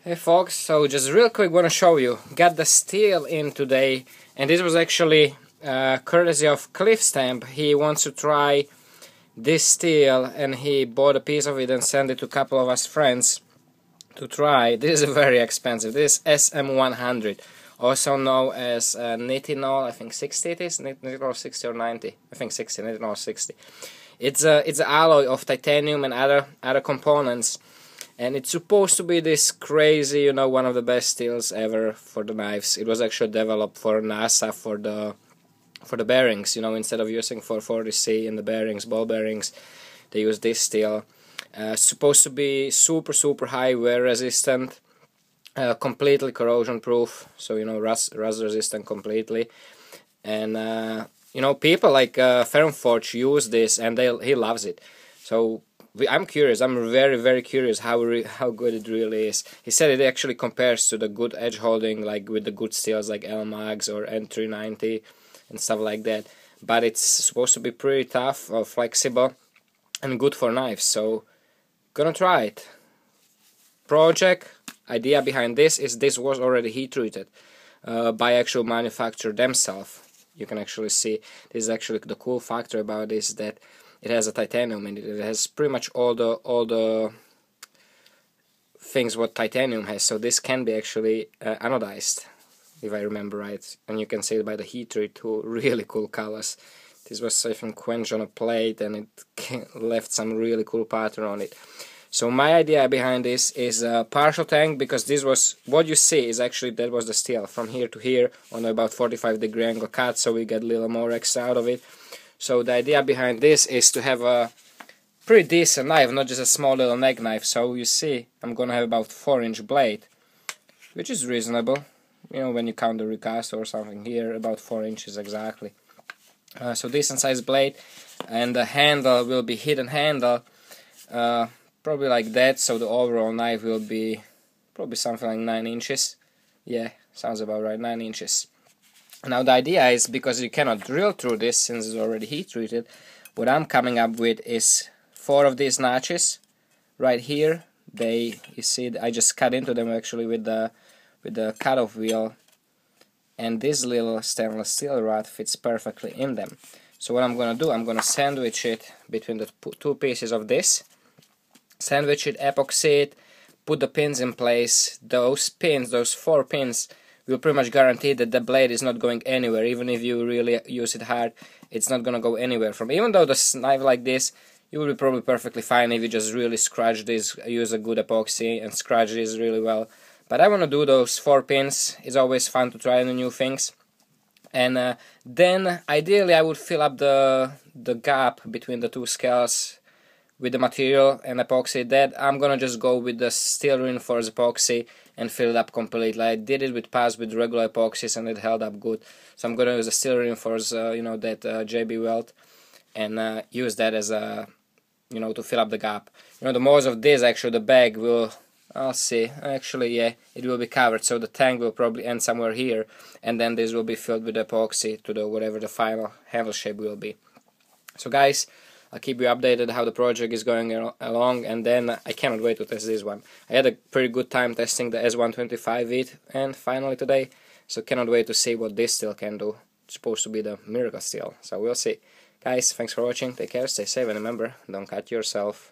Hey folks, so just real quick want to show you, got the steel in today, and this was actually courtesy of Cliff Stamp. He wants to try this steel and he bought a piece of it and sent it to a couple of us friends to try. This is very expensive. This is SM100, also known as nitinol, I think 60 it is, nitinol 60 or 90, I think 60, nitinol 60. It's an alloy of titanium and other components. And it's supposed to be this crazy, you know, one of the best steels ever for the knives. It was actually developed for NASA for the bearings, you know, instead of using 440C in the bearings, ball bearings, they use this steel. Supposed to be super high wear resistant, completely corrosion proof, so you know, rust resistant completely. And you know, people like Ferrum Forge use this, and he loves it. So I'm curious. I'm very curious how good it really is. He said it actually compares to the good edge holding, like with the good steels like L-Mags or N390 and stuff like that. But it's supposed to be pretty tough or flexible and good for knives. So gonna try it. Project idea behind this is this was already heat treated by actual manufacturer themselves. You can actually see this is actually the cool factor about this, that it has a titanium in it. It has pretty much all the things what titanium has. So this can be actually anodized, if I remember right. And you can see it by the heat treat too. Really cool colors. This was, I think, quenched on a plate, and it left some really cool pattern on it. So my idea behind this is a partial tank, because this was what you see is actually that was the steel from here to here on about 45-degree angle cut. So we get a little more extra out of it. So the idea behind this is to have a pretty decent knife, not just a small little neck knife. So you see, I'm gonna have about 4-inch blade, which is reasonable. You know, when you count the recast or something here, about 4 inches exactly. So decent sized blade, and the handle will be hidden handle, probably like that. So the overall knife will be probably something like 9 inches. Yeah, sounds about right, 9 inches. Now the idea is, because you cannot drill through this since it's already heat treated, what I'm coming up with is 4 of these notches right here. You see, I just cut into them actually with the cutoff wheel, and this little stainless steel rod fits perfectly in them. So what I'm gonna do, I'm gonna sandwich it between the 2 pieces of this, sandwich it, epoxy it, put the pins in place. Those pins, those 4 pins, will pretty much guarantee that the blade is not going anywhere. Even if you really use it hard, it's not gonna go anywhere from. Even though the knife like this, you will be probably perfectly fine if you just really scratch this, use a good epoxy and scratch this really well. But I want to do those 4 pins. It's always fun to try new things. And then ideally I would fill up the gap between the 2 scales with the material and epoxy. That I'm gonna just go with the steel reinforced epoxy and fill it up completely. I did it with past with regular epoxies and it held up good. So I'm gonna use a steel reinforced, you know, that JB weld, and use that as a, you know, to fill up the gap. You know, the most of this actually the bag will, I'll see, actually yeah, it will be covered, so the tank will probably end somewhere here, and then this will be filled with epoxy to the whatever the final handle shape will be. So guys, I'll keep you updated how the project is going along, and then I cannot wait to test this one. I had a pretty good time testing the S125 and finally today, so cannot wait to see what this steel can do. It's supposed to be the miracle steel, so we'll see. Guys, thanks for watching, take care, stay safe, and remember, don't cut yourself.